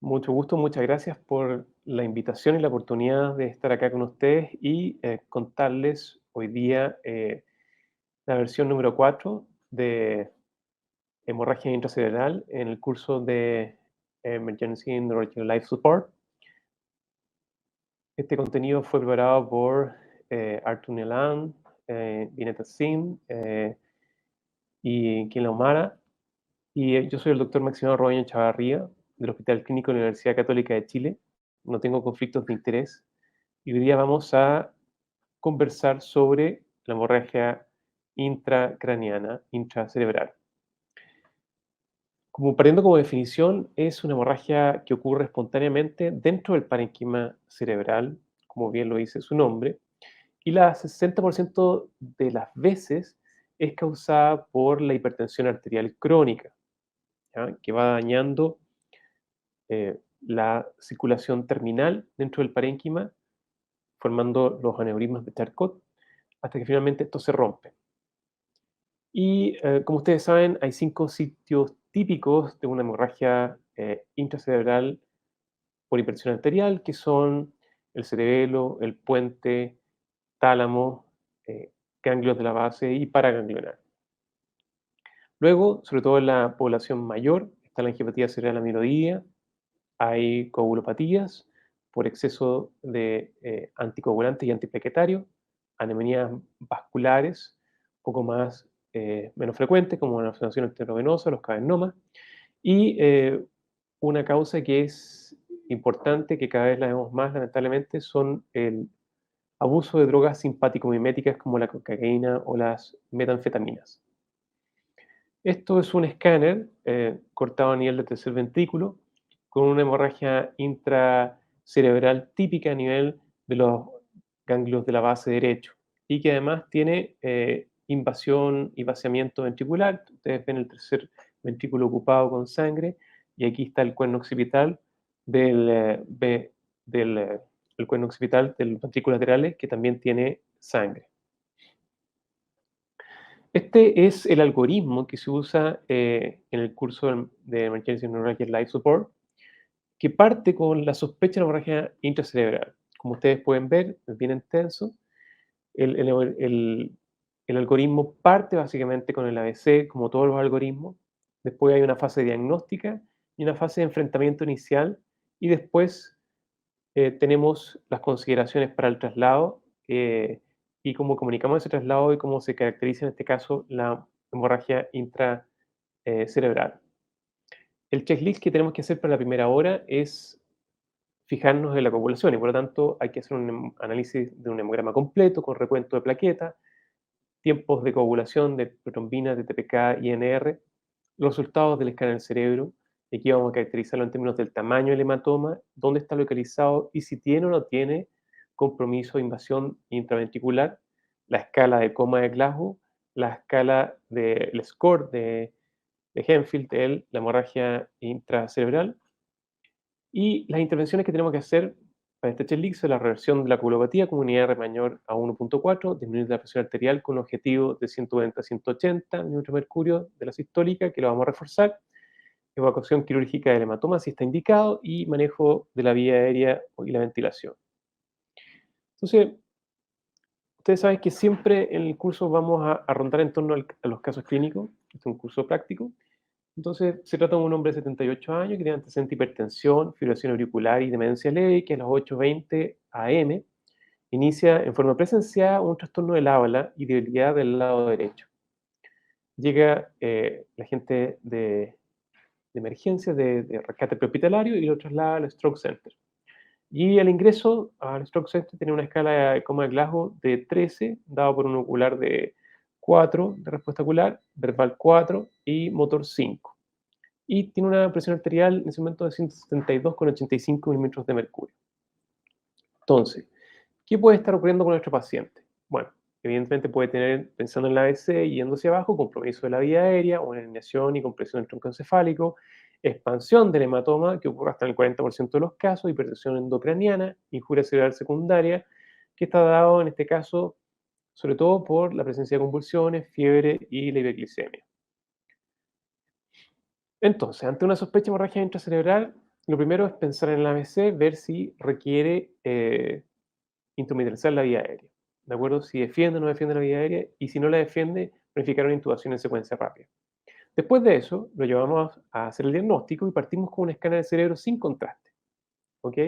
Mucho gusto, muchas gracias por la invitación y la oportunidad de estar acá con ustedes y contarles hoy día la versión número 4 de hemorragia intracerebral en el curso de Emergency Neurological Life Support. Este contenido fue preparado por Artur Nelan, Vineta Sim y Kiela Humara. Y yo soy el doctor Maximiliano Robaño Chavarría, del Hospital Clínico de la Universidad Católica de Chile. No tengo conflictos de interés. Y hoy día vamos a conversar sobre la hemorragia intracraniana, intracerebral. Como partiendo como definición, es una hemorragia que ocurre espontáneamente dentro del parénquima cerebral, como bien lo dice su nombre, y la 60% de las veces es causada por la hipertensión arterial crónica, ¿ya? Que va dañando la circulación terminal dentro del parénquima, formando los aneurismas de Charcot, hasta que finalmente esto se rompe. Y como ustedes saben, hay 5 sitios típicos de una hemorragia intracerebral por hipertensión arterial, que son el cerebelo, el puente, tálamo, eh, ganglios de la base y paraganglionar. Luego, sobre todo en la población mayor, está la angiopatía cerebral amiloidea, hay coagulopatías por exceso de anticoagulantes y antiplaquetarios, anemias vasculares, un poco más, menos frecuentes, como la observación arteriovenosa, los cavernomas, y una causa que es importante, que cada vez la vemos más lamentablemente, son el abuso de drogas simpático-miméticas como la cocaína o las metanfetaminas. Esto es un escáner cortado a nivel del tercer ventrículo con una hemorragia intracerebral típica a nivel de los ganglios de la base derecho y que además tiene invasión y vaciamiento ventricular. Ustedes ven el tercer ventrículo ocupado con sangre y aquí está el cuerno occipital el cuerno occipital del ventrículo laterales que también tiene sangre. Este es el algoritmo que se usa en el curso de Emergency Neurological Life Support, que parte con la sospecha de hemorragia intracerebral. Como ustedes pueden ver, es bien intenso. El, el- el- el algoritmo parte básicamente con el ABC, como todos los algoritmos. Después hay una fase diagnóstica y una fase de enfrentamiento inicial. Y después tenemos las consideraciones para el traslado y cómo comunicamos ese traslado y cómo se caracteriza en este caso la hemorragia intracerebral. El checklist que tenemos que hacer para la primera hora es fijarnos en la coagulación y por lo tanto hay que hacer un análisis de un hemograma completo con recuento de plaquetas, tiempos de coagulación de protrombinas, de TPK, INR, los resultados del escáner del cerebro. Y aquí vamos a caracterizarlo en términos del tamaño del hematoma, dónde está localizado y si tiene o no tiene compromiso de invasión intraventricular, la escala de coma de Glasgow, la escala del score de Henfield de la hemorragia intracerebral y las intervenciones que tenemos que hacer para este checklist son la reversión de la coagulopatía con unidad R mayor a 1.4, disminuir la presión arterial con un objetivo de 120 a 180 mm de mercurio de la sistólica, que lo vamos a reforzar, evacuación quirúrgica del hematoma si está indicado y manejo de la vía aérea y la ventilación. Entonces, ustedes saben que siempre en el curso vamos a rondar en torno a los casos clínicos, este es un curso práctico. Entonces, se trata de un hombre de 78 años que tiene antecedente de hipertensión, fibrilación auricular y demencia leve, que a las 8:20 am inicia en forma presenciada un trastorno del habla y debilidad del lado derecho. Llega la gente de emergencia, de rescate prehospitalario y lo traslada al Stroke Center. Y al ingreso al Stroke Center tiene una escala de coma de Glasgow de 13, dado por un ocular de 4 de respuesta ocular, verbal 4 y motor 5. Y tiene una presión arterial en ese momento de 172,85 milímetros de mercurio. Entonces, ¿qué puede estar ocurriendo con nuestro paciente? Bueno, evidentemente puede tener, pensando en la ABC, yendo hacia abajo, compromiso de la vía aérea, una herniación y compresión del tronco encefálico, expansión del hematoma, que ocurre hasta en el 40% de los casos, hipertensión endocraniana, injuria cerebral secundaria, que está dado en este caso sobre todo por la presencia de convulsiones, fiebre y la hiperglicemia. Entonces, ante una sospecha de hemorragia intracerebral, Lo primero es pensar en el ABC, ver si requiere instrumentalizar la vía aérea, ¿de acuerdo? Si defiende o no defiende la vía aérea, y si no la defiende, planificar una intubación en secuencia rápida. Después de eso, lo llevamos a hacer el diagnóstico y partimos con un escáner de cerebro sin contraste, ¿ok?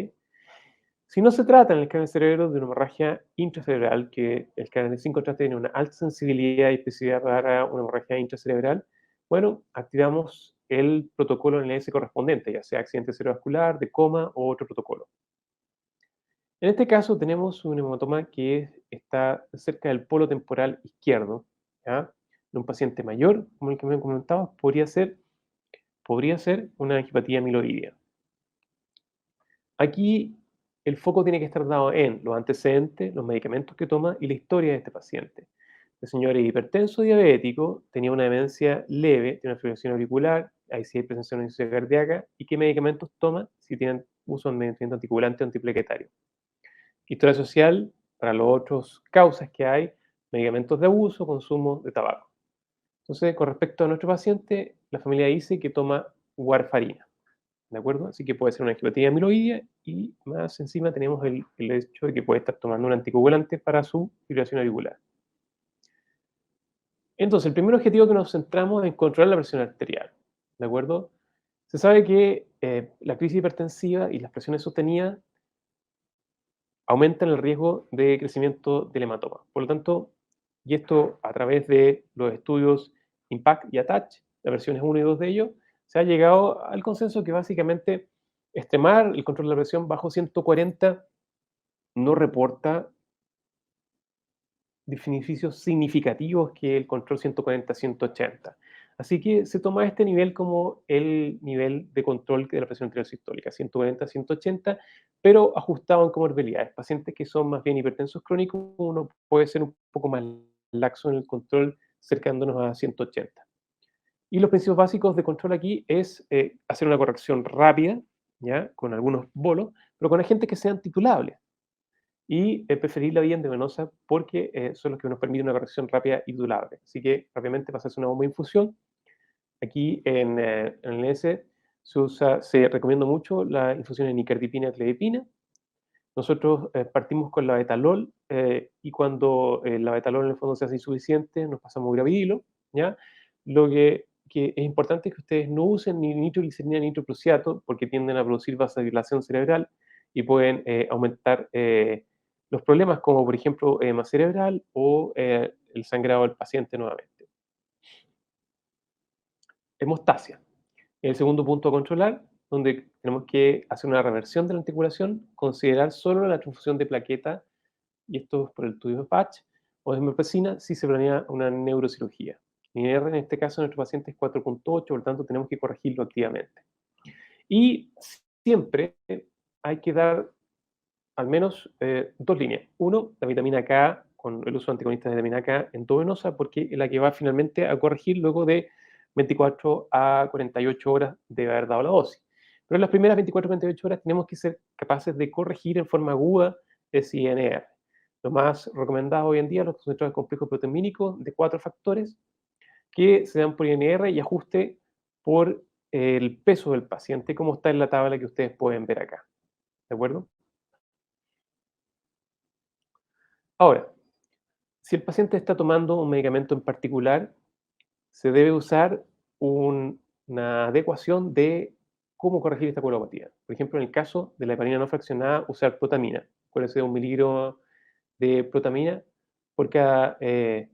Si no se trata en el escáner de cerebro de una hemorragia intracerebral, que el escáner sin contraste tiene una alta sensibilidad y especificidad para una hemorragia intracerebral, bueno, activamos el protocolo NLS correspondiente, ya sea accidente cerebrovascular, de coma o otro protocolo. En este caso tenemos un hematoma que está cerca del polo temporal izquierdo, ¿ya? De un paciente mayor, como el que me comentaba, podría ser una angiopatía amiloidea. Aquí el foco tiene que estar dado en los antecedentes, los medicamentos que toma y la historia de este paciente. El señor es hipertenso diabético, tenía una demencia leve, tiene una fibrilación auricular, ahí sí hay presencia de una insuficiencia cardíaca, y qué medicamentos toma si tienen uso de medicamento anticoagulante o antiplaquetario. Historia social, para las otras causas que hay, medicamentos de abuso, consumo de tabaco. Entonces, con respecto a nuestro paciente, la familia dice que toma warfarina, ¿de acuerdo? Así que puede ser una angiopatía amiloidea y más encima tenemos el hecho de que puede estar tomando un anticoagulante para su fibrilación auricular. Entonces, el primer objetivo que nos centramos es en controlar la presión arterial, ¿de acuerdo? Se sabe que la crisis hipertensiva y las presiones sostenidas aumentan el riesgo de crecimiento del hematoma. Por lo tanto, y esto a través de los estudios IMPACT y ATTACH, las versiones 1 y 2 de ellos, se ha llegado al consenso que básicamente extremar el control de la presión bajo 140 no reporta beneficios significativos que el control 140-180. Así que se toma este nivel como el nivel de control de la presión arterial sistólica, 140-180, pero ajustado en comorbilidades. Pacientes que son más bien hipertensos crónicos, uno puede ser un poco más laxo en el control, cercándonos a 180. Y los principios básicos de control aquí es hacer una corrección rápida, ¿ya? Con algunos bolos, pero con agentes que sean titulables y preferir la vía endovenosa porque son los que nos permiten una corrección rápida y durable. Así que rápidamente pasarse una bomba de infusión. Aquí en el ES se recomienda mucho la infusión de nicardipina clezapina. Nosotros partimos con la betalol y cuando la betalol en el fondo se hace insuficiente nos pasamos gravidilo, ¿ya? Lo que es importante es que ustedes no usen ni nitroglicerina ni nitroprusiato porque tienden a producir vasodilatación cerebral y pueden aumentar los problemas como por ejemplo edema cerebral o el sangrado del paciente nuevamente. Hemostasia. El segundo punto a controlar, donde tenemos que hacer una reversión de la articulación, considerar solo la transfusión de plaqueta, y esto es por el estudio de patch o de hemopesina, si se planea una neurocirugía. Mi R en este caso, nuestro paciente es 4.8, por lo tanto tenemos que corregirlo activamente. Y siempre hay que dar al menos dos líneas. Uno, la vitamina K, con el uso de antagonistas de vitamina K endovenosa, porque es la que va finalmente a corregir luego de 24 a 48 horas de haber dado la dosis. Pero en las primeras 24 a 48 horas tenemos que ser capaces de corregir en forma aguda ese INR. Lo más recomendado hoy en día, los concentrados complejos proteínicos de 4 factores que se dan por INR y ajuste por el peso del paciente, como está en la tabla que ustedes pueden ver acá. ¿De acuerdo? Ahora, si el paciente está tomando un medicamento en particular, se debe usar una adecuación de cómo corregir esta coagulopatía. Por ejemplo, en el caso de la heparina no fraccionada, usar protamina. Puede ser 1 miligramo de protamina por cada 1000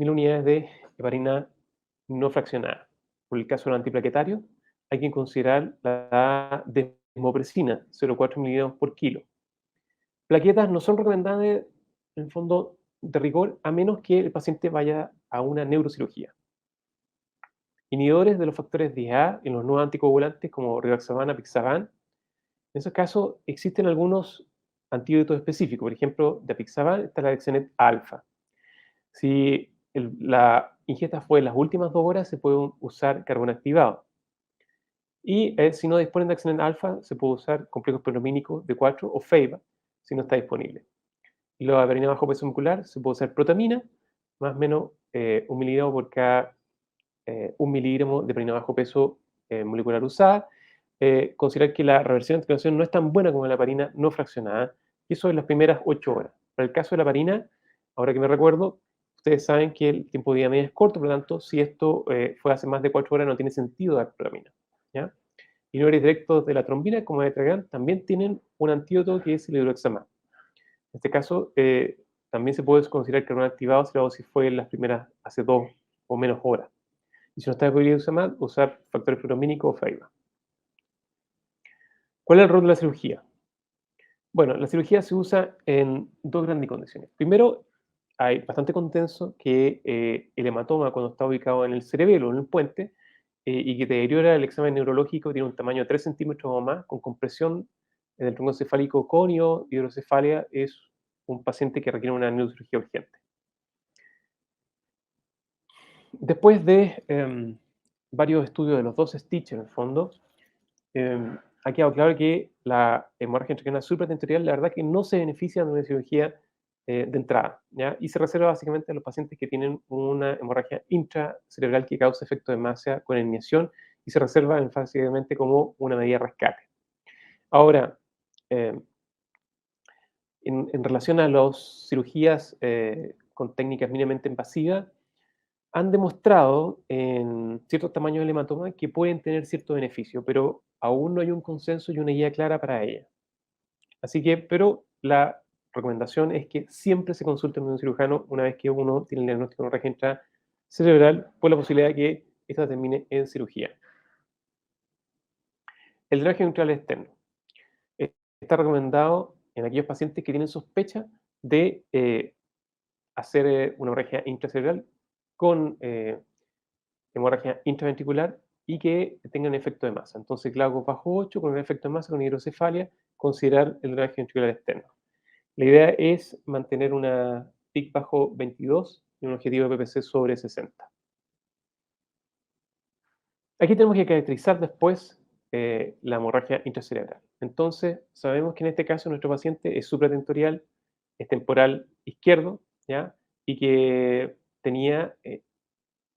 unidades de heparina no fraccionada. Por el caso del antiplaquetario, hay que considerar la desmopresina, 0,4 miligramos por kilo. Plaquetas no son recomendadas en el fondo de rigor a menos que el paciente vaya a una neurocirugía. Inhibidores de los factores 10A en los nuevos anticoagulantes como rivaroxaban, apixaban. En esos casos existen algunos antídotos específicos. Por ejemplo, de apixaban está la Dexanet alfa. Si la ingesta fue en las últimas 2 horas, se puede usar carbón activado. Y si no disponen de Dexanet alfa, se puede usar complejos proteomínicos de 4 o FEIBA, si no está disponible. Y la heparina bajo peso muscular se puede usar protamina, más o menos 1 miligramo por cada 1 miligramo de heparina bajo peso molecular usada. considerar que la reversión de anticoagulación no es tan buena como la heparina no fraccionada, y eso en las primeras 8 horas. Para el caso de la heparina, ahora que me recuerdo, ustedes saben que el tiempo de vida media es corto, por lo tanto, si esto fue hace más de 4 horas, no tiene sentido dar prolamina, ¿ya? Inhibidores directos de la trombina, como el Etragan, también tienen un antídoto que es el hidroxamado. En este caso, también se puede considerar que no activado si la dosis fue en las primeras hace 2 o menos horas. Y si no está disponible hidroxamado, usar factores proteomínicos o FAIBA. ¿Cuál es el rol de la cirugía? Bueno, la cirugía se usa en dos grandes condiciones. Primero, hay bastante consenso que el hematoma, cuando está ubicado en el cerebelo, en el puente, y que deteriora el examen neurológico, tiene un tamaño de 3 centímetros o más, con compresión del tronco encefálico conio, hidrocefalia, es un paciente que requiere una neurocirugía urgente. Después de varios estudios de los dos stitches, en el fondo, ha quedado claro que la hemorragia intracraniana supratentorial, la verdad que no se beneficia de una cirugía de entrada, ¿ya? Y se reserva básicamente a los pacientes que tienen una hemorragia intracerebral que causa efecto de masa con herniación y se reserva básicamente como una medida de rescate. Ahora, eh, en relación a las cirugías con técnicas mínimamente invasivas, han demostrado en ciertos tamaños del hematoma que pueden tener cierto beneficio, pero aún no hay un consenso y una guía clara para ella. Así que, pero la recomendación es que siempre se consulte con un cirujano una vez que uno tiene el diagnóstico de una hemorragia cerebral por la posibilidad de que esta termine en cirugía. El drenaje neutral externo está recomendado en aquellos pacientes que tienen sospecha de hacer una hemorragia intracerebral con hemorragia intraventricular y que tengan efecto de masa. Entonces, Glaukos bajo 8 con un efecto de masa con hidrocefalia, considerar el drenaje ventricular externo. La idea es mantener una PIC bajo 22 y un objetivo de PPC sobre 60. Aquí tenemos que caracterizar después la hemorragia intracerebral. Entonces, sabemos que en este caso nuestro paciente es supratentorial, es temporal izquierdo, ¿ya? Y que tenía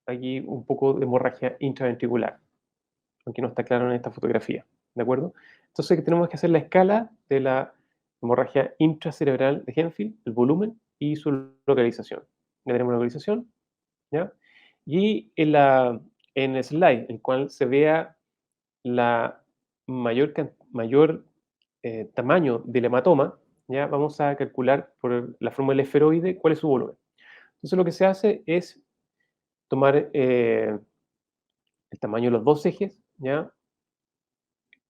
aquí un poco de hemorragia intraventricular, aunque no está claro en esta fotografía, ¿de acuerdo? Entonces tenemos que hacer la escala de la hemorragia intracerebral de Henfield, el volumen y su localización. Ya tenemos la localización, ¿ya? Y en el slide, en el cual se vea la mayor tamaño del hematoma, ¿ya? Vamos a calcular por la fórmula esferoide cuál es su volumen. Entonces lo que se hace es tomar el tamaño de los dos ejes, ¿ya?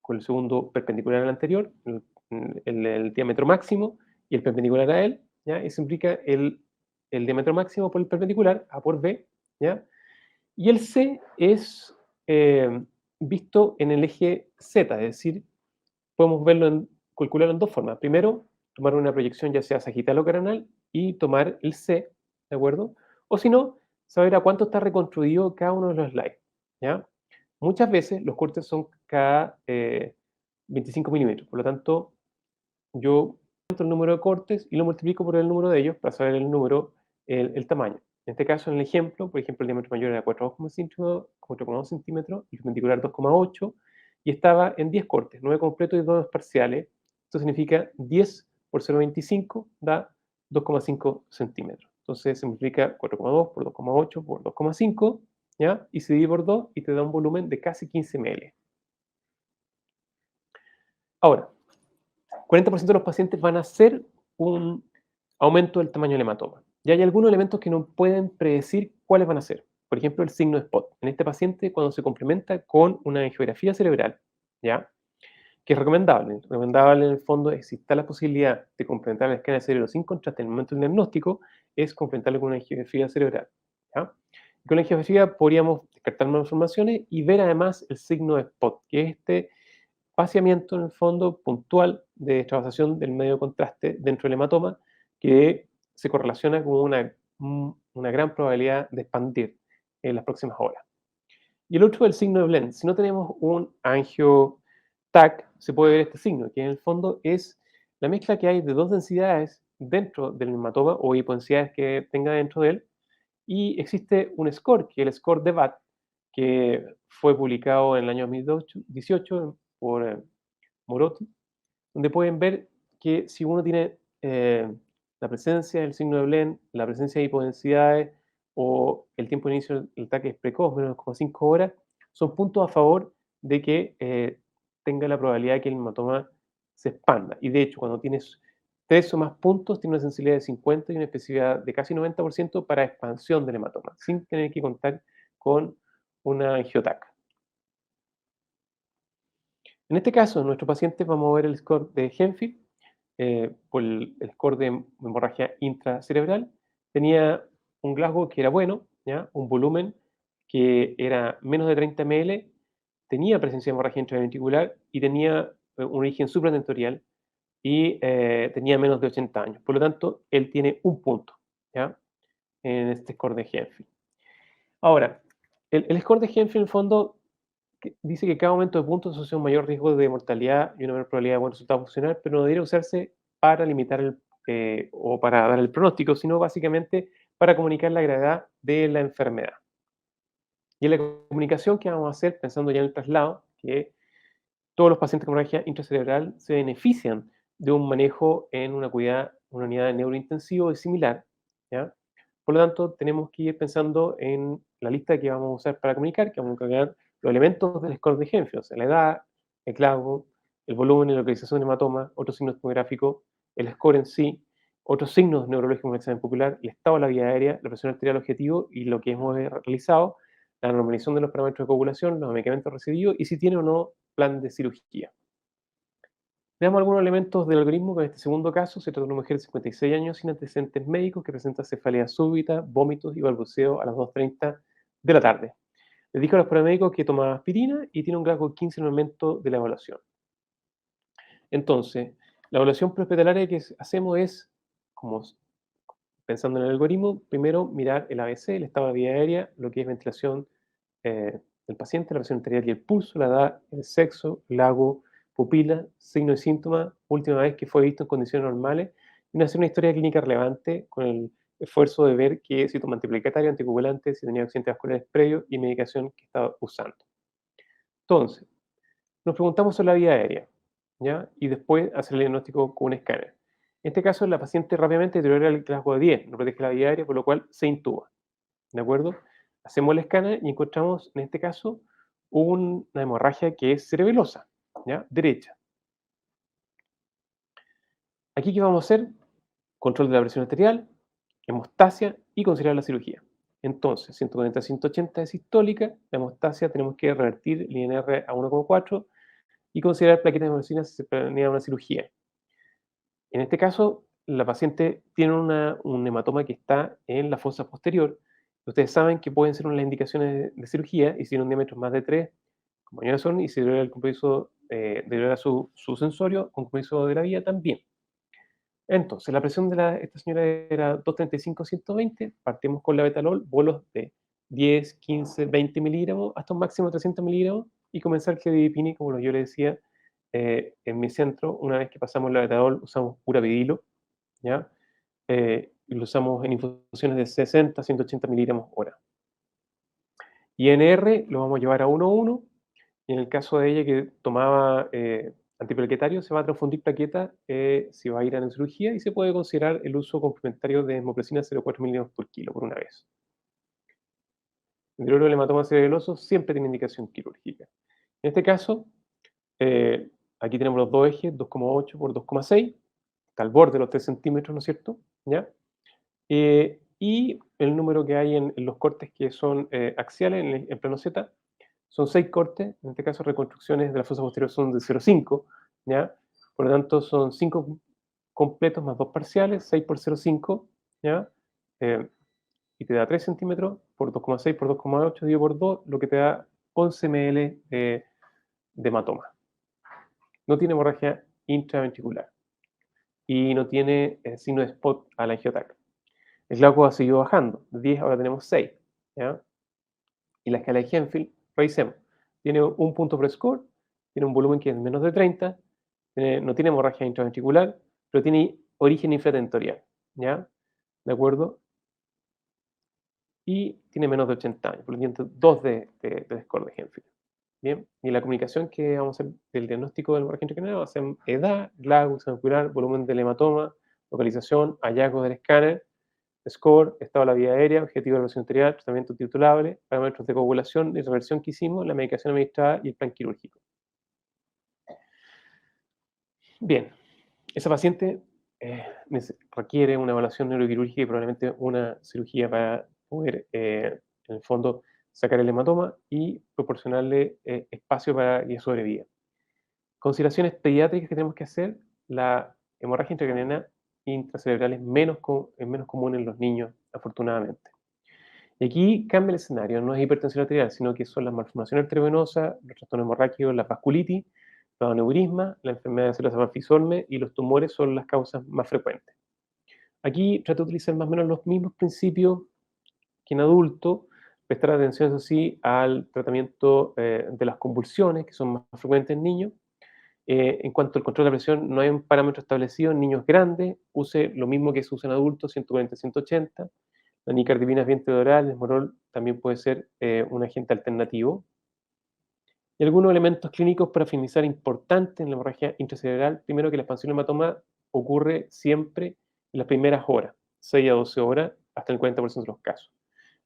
Con el segundo perpendicular al anterior, el diámetro máximo y el perpendicular a él, ¿ya? Eso implica el diámetro máximo por el perpendicular, A por B, ¿ya? Y el C es visto en el eje Z, es decir, podemos calcularlo en dos formas. Primero, tomar una proyección ya sea sagital o caranal y tomar el C, ¿de acuerdo? O si no, saber a cuánto está reconstruido cada uno de los slides, ¿ya? Muchas veces los cortes son cada 25 milímetros, por lo tanto, yo cuento el número de cortes y lo multiplico por el número de ellos para saber el tamaño. En este caso, en el ejemplo, por ejemplo, el diámetro mayor era 4,2 centímetros, el perpendicular 2,8, y estaba en 10 cortes, 9 completos y 2 parciales. Esto significa 10 por 0,25 da 2,5 centímetros. Entonces se multiplica 4,2 por 2,8 por 2,5, ¿ya? Y se divide por 2 y te da un volumen de casi 15 ml. Ahora, 40% de los pacientes van a hacer un aumento del tamaño del hematoma. Y hay algunos elementos que no pueden predecir cuáles van a ser. Por ejemplo, el signo de spot. En este paciente, cuando se complementa con una angiografía cerebral, ¿ya? Que es recomendable. Recomendable en el fondo, existe la posibilidad de complementar la escala de cerebro sin contraste en el momento del diagnóstico, es complementarlo con una angiografía cerebral, ¿ya? Y con la angiografía podríamos descartar malformaciones y ver además el signo de spot, que es este vaciamiento en el fondo puntual de extravasación del medio de contraste dentro del hematoma que se correlaciona con una gran probabilidad de expandir en las próximas horas. Y el otro es el signo de Blend. Si no tenemos un angio-TAC, se puede ver este signo, que en el fondo es la mezcla que hay de dos densidades dentro del hematoma o hipodensidades que tenga dentro de él, y existe un score, que es el score de BAT, que fue publicado en el año 2018 por Morotti, donde pueden ver que si uno tiene la presencia del signo de Blen, la presencia de hipodensidades o el tiempo de inicio del ataque es precoz, menos de 5 horas, son puntos a favor de que tenga la probabilidad de que el hematoma se expanda. Y de hecho, cuando tienes 3 o más puntos, tiene una sensibilidad de 50 y una especificidad de casi 90% para expansión del hematoma, sin tener que contar con una angiotaca. En este caso, en nuestro paciente vamos a ver el score de Genfield por el score de hemorragia intracerebral. Tenía un Glasgow que era bueno, ¿ya? Un volumen que era menos de 30 ml, tenía presencia de hemorragia intraventricular y tenía un origen supratentorial y tenía menos de 80 años. Por lo tanto, él tiene un punto, ¿ya? En este score de Genfield. Ahora, el score de Genfield, en el fondo, dice que cada aumento de puntos asocia un mayor riesgo de mortalidad y una menor probabilidad de buen resultado funcional, pero no debería usarse para limitar o para dar el pronóstico, sino básicamente para comunicar la gravedad de la enfermedad. Y en la comunicación que vamos a hacer, pensando ya en el traslado, que todos los pacientes con hemorragia intracerebral se benefician de un manejo en una unidad de neurointensivo y similar, ¿ya? Por lo tanto, tenemos que ir pensando en la lista que vamos a usar para comunicar, que vamos a cargar los elementos del score de Genfield, o sea, la edad, el clavo, el volumen, la localización del hematoma, otros signos tomográficos, el score en sí, otros signos neurológicos en el examen popular, el estado de la vía aérea, la presión arterial objetivo y lo que hemos realizado, la normalización de los parámetros de coagulación, los medicamentos recibidos y si tiene o no plan de cirugía. Veamos algunos elementos del algoritmo, que en este segundo caso se trata de una mujer de 56 años sin antecedentes médicos que presenta cefalea súbita, vómitos y balbuceo a las 2:30 de la tarde. Le dijo a los paramédicos que tomaba aspirina y tiene un Glasgow 15 en el momento de la evaluación. Entonces, la evaluación prehospitalaria que hacemos es, como pensando en el algoritmo, primero mirar el ABC, el estado de vía aérea, lo que es ventilación del paciente, la presión arterial y el pulso, la edad, el sexo, lago, pupila, signo y síntoma, última vez que fue visto en condiciones normales, y hacer una historia clínica relevante con el esfuerzo de ver qué si toma antiplaquetario, anticoagulante, si tenía accidentes vasculares previos y medicación que estaba usando. Entonces, nos preguntamos sobre la vía aérea, ¿ya? Y después hacer el diagnóstico con un escáner. En este caso, la paciente rápidamente deteriora el Glasgow de 10, no protege la vía aérea, por lo cual se intuba. ¿De acuerdo? Hacemos el escáner y encontramos, en este caso, una hemorragia que es cerebelosa, ¿ya? Derecha. Aquí, ¿qué vamos a hacer? Control de la presión arterial, hemostasia y considerar la cirugía. Entonces, 140-180 es sistólica, la hemostasia tenemos que revertir el INR a 1,4 y considerar plaquetas de medicina si se planea una cirugía. En este caso, la paciente tiene un hematoma que está en la fosa posterior. Ustedes saben que pueden ser unas indicaciones de cirugía y si tiene un diámetro más de 3, como ya son, y si deteriora el compromiso, deteriora su sensorio, con compromiso de la vía también. Entonces, la presión de esta señora era 235-120, partimos con la betalol, bolos de 10, 15, 20 miligramos, hasta un máximo de 300 miligramos, y comenzar el clonidipine, como yo le decía, en mi centro, una vez que pasamos la betalol, usamos urapidilo, ¿ya? Y lo usamos en infusiones de 60, 180 miligramos hora. INR lo vamos a llevar a 1,1 y en el caso de ella que tomaba antiplaquetario, se va a transfundir plaqueta, si va a ir a la cirugía y se puede considerar el uso complementario de desmopresina 0,4 miligramos por kilo por una vez. El deterioro del hematoma cerebeloso siempre tiene indicación quirúrgica. En este caso, aquí tenemos los dos ejes, 2,8 por 2,6, está al borde de los 3 centímetros, ¿no es cierto? ¿Ya? Y el número que hay en los cortes que son axiales en plano Z son 6 cortes, en este caso reconstrucciones de la fosa posterior son de 0,5, ¿ya? Por lo tanto son 5 completos más 2 parciales, 6 por 0,5, ¿ya? Eh, y te da 3 centímetros por 2,6 por 2,8 dividido por 2, lo que te da 11 ml de hematoma. No tiene hemorragia intraventricular y no tiene signo de spot a la angiotaca. El glauco ha seguido bajando, de 10 ahora tenemos 6, ¿ya? Y la escala de Genfield, revisemos, tiene un punto per score, tiene un volumen que es menos de 30, no tiene hemorragia intraventricular, pero tiene origen infratentorial, ¿ya? ¿De acuerdo? Y tiene menos de 80 años, por lo tanto, 2 de score de Genfield. Bien, y la comunicación que vamos a hacer del diagnóstico del hemorragia intracraniana va a ser edad, grado ocular, volumen del hematoma, localización, hallazgos del escáner, score, estado de la vía aérea, objetivo de la presión arterial, tratamiento titulable, parámetros de coagulación y reversión que hicimos, la medicación administrada y el plan quirúrgico. Bien, esa paciente requiere una evaluación neuroquirúrgica y probablemente una cirugía para poder, en el fondo, sacar el hematoma y proporcionarle espacio para que sobreviva. Consideraciones pediátricas que tenemos que hacer, la hemorragia intracraniana intracerebral es menos común en los niños, afortunadamente. Y aquí cambia el escenario, no es hipertensión arterial, sino que son las malformaciones arteriovenosas, los trastornos hemorrágicos, la vasculitis, los aneurismas, la enfermedad de células Apelfisorme y los tumores son las causas más frecuentes. Aquí trato de utilizar más o menos los mismos principios que en adulto, prestar atención, eso sí, al tratamiento de las convulsiones, que son más frecuentes en niños. En cuanto al control de la presión, no hay un parámetro establecido en niños grandes, use lo mismo que se usa en adultos, 140-180. La nicardipina es oral, el esmorol también puede ser un agente alternativo. Y algunos elementos clínicos para finalizar importantes en la hemorragia intracerebral. Primero, que la expansión del hematoma ocurre siempre en las primeras horas, 6 a 12 horas, hasta el 40% de los casos.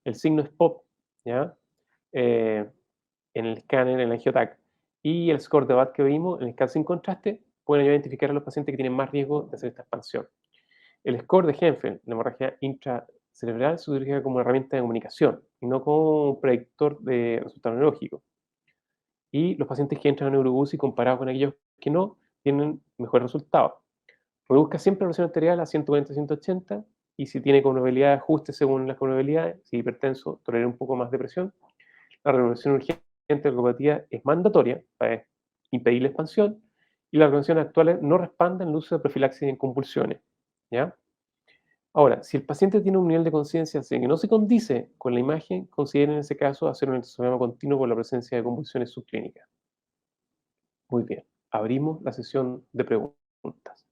El signo es POP, ¿ya? Eh, en el escáner, en el angiotac, y el score de BAT que vimos, en el caso sin contraste, pueden ayudar a identificar a los pacientes que tienen más riesgo de hacer esta expansión. El score de Genfeld, la hemorragia intracerebral, se utiliza como herramienta de comunicación y no como predictor de resultado neurológico. Y los pacientes que entran a neurobusi comparados con aquellos que no, tienen mejores resultados. Reduzca siempre la presión arterial a 140-180 y si tiene comorbilidad, ajuste según las comorbilidades. Si es hipertenso, tolera un poco más de presión. La regulación urgente de la copatía es mandatoria para impedir la expansión y las recomendaciones actuales no respaldan el uso de profilaxis en convulsiones. ¿Ya? Ahora, si el paciente tiene un nivel de conciencia que no se condice con la imagen, consideren en ese caso hacer un electrocardiograma continuo por la presencia de convulsiones subclínicas. Muy bien, abrimos la sesión de preguntas.